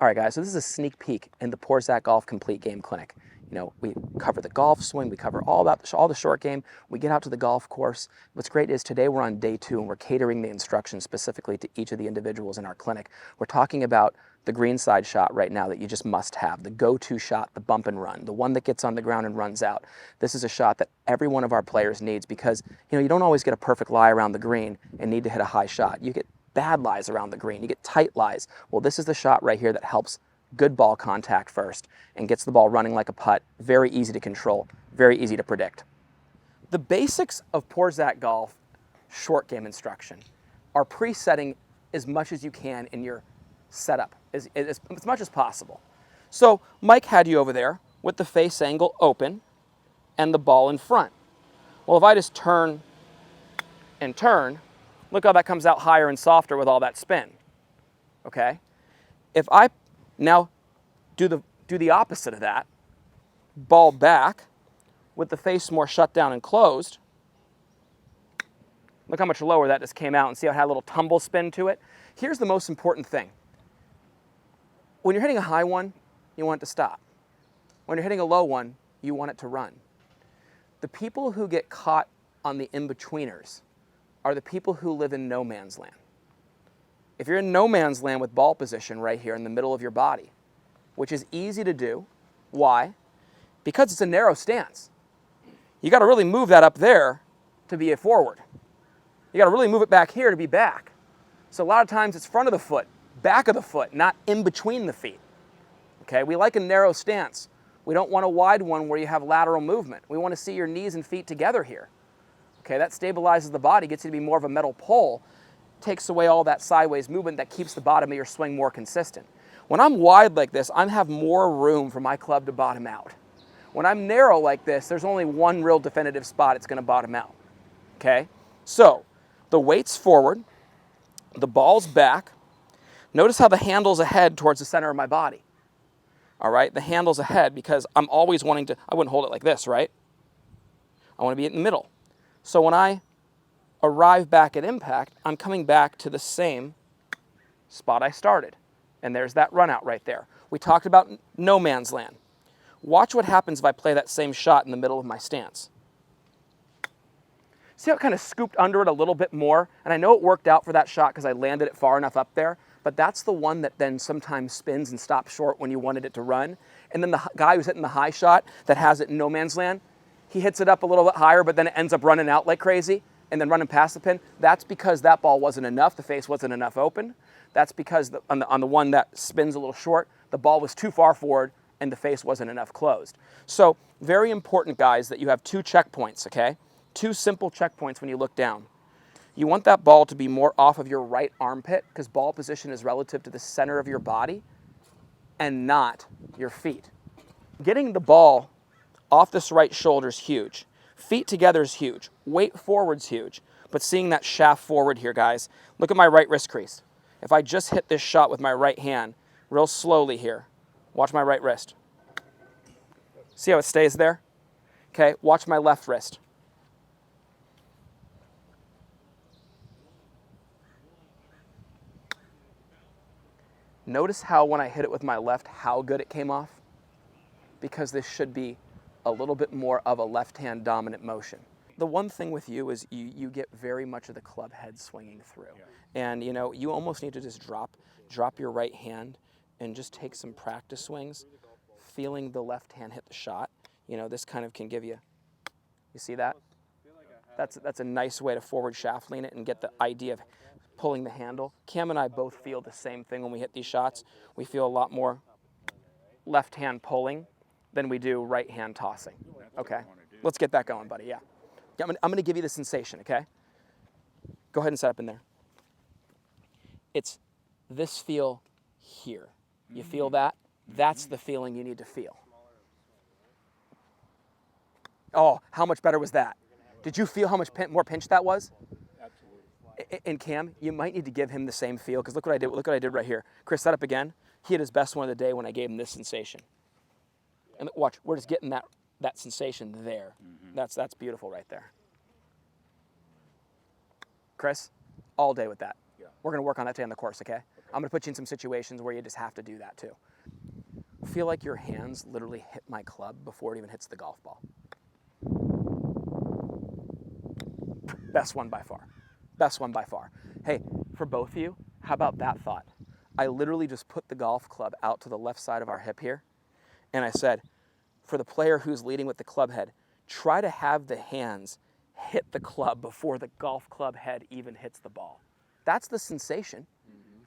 All right, guys, so this is a sneak peek in the Poor Zach Golf Complete Game Clinic. You know, we cover the golf swing, we cover all the short game, we get out to the golf course. What's great is today we're on day 2 and we're catering the instructions specifically to each of the individuals in our clinic. We're talking about the greenside shot right now that you just must have, the go-to shot, the bump and run, the one that gets on the ground and runs out. This is a shot that every one of our players needs because, you know, you don't always get a perfect lie around the green and need to hit a high shot. You get bad lies around the green, you get tight lies. Well, this is the shot right here that helps good ball contact first and gets the ball running like a putt. Very easy to control, very easy to predict. The basics of Poor Zach Golf short game instruction are presetting as much as you can in your setup, as much as possible. So Mike had you over there with the face angle open and the ball in front. Well, if I just turn and turn, look how that comes out higher and softer with all that spin, okay? If I now do the opposite of that, ball back with the face more shut down and closed, look how much lower that just came out and see how it had a little tumble spin to it. Here's the most important thing. When you're hitting a high one, you want it to stop. When you're hitting a low one, you want it to run. The people who get caught on the in-betweeners are the people who live in no man's land. If you're in no man's land with ball position right here in the middle of your body, which is easy to do, why? Because it's a narrow stance. You got to really move that up there to be a forward. You got to really move it back here to be back. So a lot of times it's front of the foot, back of the foot, not in between the feet. Okay, we like a narrow stance. We don't want a wide one where you have lateral movement. We want to see your knees and feet together here. Okay, that stabilizes the body, gets you to be more of a metal pole, takes away all that sideways movement that keeps the bottom of your swing more consistent. When I'm wide like this, I have more room for my club to bottom out. When I'm narrow like this, there's only one real definitive spot it's going to bottom out. Okay, so the weight's forward, the ball's back. Notice how the handle's ahead towards the center of my body. All right, the handle's ahead because I'm always wanting to, I wouldn't hold it like this, right? I want to be in the middle. So when I arrive back at impact, I'm coming back to the same spot I started. And there's that run out right there. We talked about no man's land. Watch what happens if I play that same shot in the middle of my stance. See how it kind of scooped under it a little bit more? And I know it worked out for that shot because I landed it far enough up there, but that's the one that then sometimes spins and stops short when you wanted it to run. And then the guy who's hitting the high shot that has it in no man's land, he hits it up a little bit higher, but then it ends up running out like crazy and then running past the pin. That's because that ball wasn't enough, the face wasn't enough open. That's because on the one that spins a little short, the ball was too far forward and the face wasn't enough closed. So very important, guys, that you have 2 checkpoints, okay? 2 simple checkpoints when you look down. You want that ball to be more off of your right armpit because ball position is relative to the center of your body and not your feet. Getting the ball off this right shoulder is huge. Feet together is huge. Weight forward's huge. But seeing that shaft forward here, guys, look at my right wrist crease. If I just hit this shot with my right hand real slowly here, watch my right wrist. See how it stays there? Okay, watch my left wrist. Notice how when I hit it with my left, how good it came off? Because this should be a little bit more of a left-hand dominant motion. The one thing with you is you get very much of the club head swinging through. Yeah. And you know, you almost need to just drop your right hand and just take some practice swings, feeling the left hand hit the shot. You know, this kind of can give you see that? That's a nice way to forward shaft lean it and get the idea of pulling the handle. Cam and I both feel the same thing when we hit these shots. We feel a lot more left hand pulling than we do right hand tossing. Okay, let's get that going, buddy, yeah. I'm gonna give you the sensation, okay? Go ahead and set up in there. It's this feel here. You feel that? That's the feeling you need to feel. Oh, how much better was that? Did you feel how much more pinch that was? Absolutely. And Cam, you might need to give him the same feel, because look what I did. Look what I did right here. Chris, set up again. He had his best one of the day when I gave him this sensation. And watch, we're just getting that sensation there. Mm-hmm. That's beautiful right there. Chris, all day with that. Yeah. We're going to work on that today on the course, okay? I'm gonna put you in some situations where you just have to do that too. Feel like your hands literally hit my club before it even hits the golf ball. Best one by far. Best one by far. Hey, for both of you, how about that thought? I literally just put the golf club out to the left side of our hip here, and I said, for the player who's leading with the club head, try to have the hands hit the club before the golf club head even hits the ball. That's the sensation,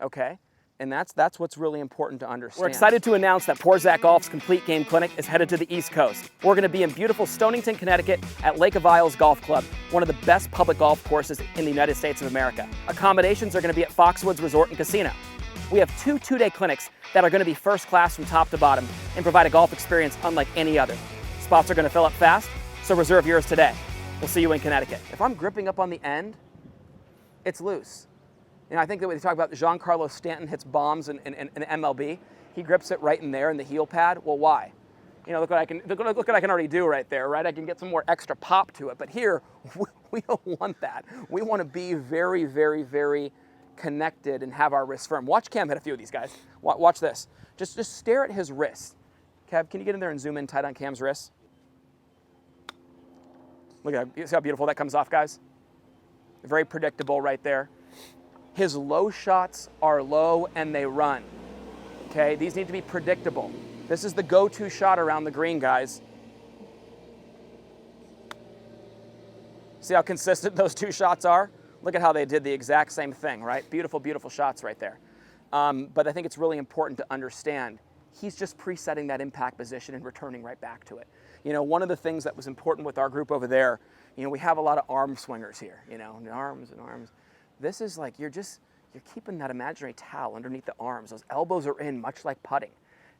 okay? And that's what's really important to understand. We're excited to announce that Poor Zach Golf's Complete Game Clinic is headed to the East Coast. We're going to be in beautiful Stonington, Connecticut at Lake of Isles Golf Club, one of the best public golf courses in the United States of America. Accommodations are going to be at Foxwoods Resort and Casino. We have two two-day clinics that are going to be first class from top to bottom and provide a golf experience unlike any other. Spots are going to fill up fast, so reserve yours today. We'll see you in Connecticut. If I'm gripping up on the end, it's loose. You know, I think that when they talk about Giancarlo Stanton hits bombs in MLB, he grips it right in there in the heel pad. Well, why? You know, look what I can already do right there, right? I can get some more extra pop to it. But here, we don't want that. We want to be very, very, very connected and have our wrists firm. Watch Cam hit a few of these guys. Watch this. Just stare at his wrist. Kev, can you get in there and zoom in tight on Cam's wrist? Look at that. You see how beautiful that comes off, guys? Very predictable right there. His low shots are low and they run, okay? These need to be predictable. This is the go-to shot around the green, guys. See how consistent those two shots are? Look at how they did the exact same thing, right? Beautiful, beautiful shots right there. But I think it's really important to understand he's just presetting that impact position and returning right back to it. You know, one of the things that was important with our group over there, you know, we have a lot of arm swingers here, you know, arms and arms. This is like you're keeping that imaginary towel underneath the arms. Those elbows are in, much like putting.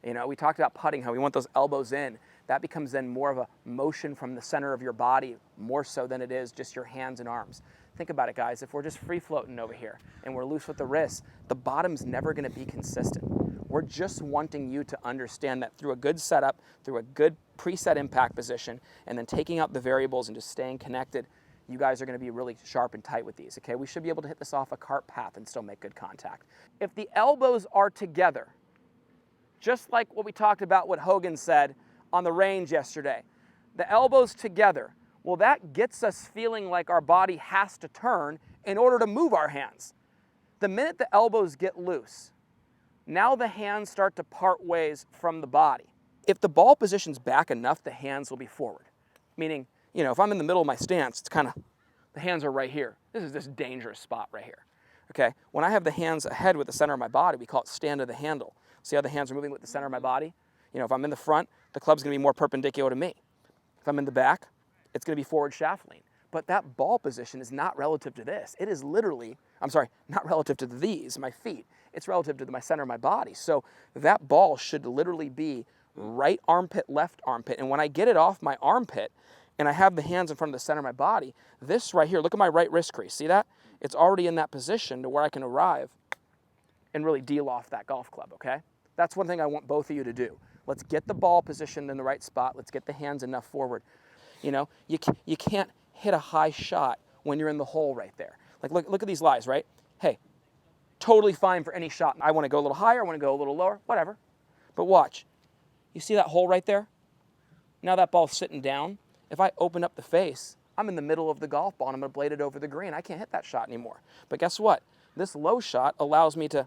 You know, we talked about putting, how we want those elbows in. That becomes then more of a motion from the center of your body, more so than it is just your hands and arms. Think about it, guys. If we're just free floating over here and we're loose with the wrists, the bottom's never going to be consistent. We're just wanting you to understand that through a good setup, through a good preset impact position, and then taking out the variables and just staying connected, you guys are going to be really sharp and tight with these, okay? We should be able to hit this off a cart path and still make good contact. If the elbows are together, just like what we talked about, what Hogan said on the range yesterday, the elbows together, well, that gets us feeling like our body has to turn in order to move our hands. The minute the elbows get loose, now the hands start to part ways from the body. If the ball position's back enough, the hands will be forward. Meaning, you know, if I'm in the middle of my stance, it's kind of, the hands are right here. This is this dangerous spot right here. Okay, when I have the hands ahead with the center of my body, we call it stand of the handle. See how the hands are moving with the center of my body? You know, if I'm in the front, the club's gonna be more perpendicular to me. If I'm in the back, it's gonna be forward shaft lean. But that ball position is not relative to this. It is literally, I'm sorry, not relative to these, my feet. It's relative to my center of my body. So that ball should literally be right armpit, left armpit. And when I get it off my armpit and I have the hands in front of the center of my body, this right here, look at my right wrist crease. See that? It's already in that position to where I can arrive and really deal off that golf club, okay? That's one thing I want both of you to do. Let's get the ball positioned in the right spot. Let's get the hands enough forward. You know, you can't hit a high shot when you're in the hole right there. Like, look at these lies, right? Hey, totally fine for any shot. I want to go a little higher, I want to go a little lower, whatever. But watch. You see that hole right there? Now that ball's sitting down. If I open up the face, I'm in the middle of the golf ball and I'm going to blade it over the green. I can't hit that shot anymore. But guess what? This low shot allows me to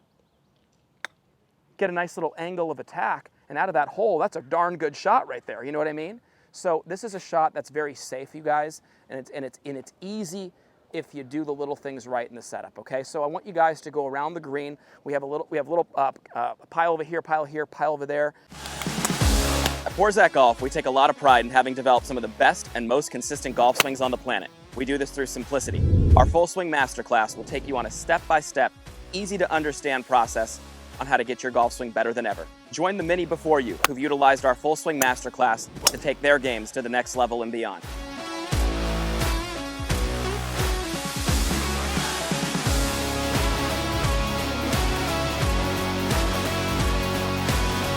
get a nice little angle of attack, and out of that hole, that's a darn good shot right there. You know what I mean? So this is a shot that's very safe, you guys, and it's easy if you do the little things right in the setup. Okay, so I want you guys to go around the green. We have a little pile over here, pile here, pile over there. At Poor Zach Golf, we take a lot of pride in having developed some of the best and most consistent golf swings on the planet. We do this through simplicity. Our Full Swing Masterclass will take you on a step-by-step, easy-to-understand process on how to get your golf swing better than ever. Join the many before you who've utilized our Full Swing Masterclass to take their games to the next level and beyond.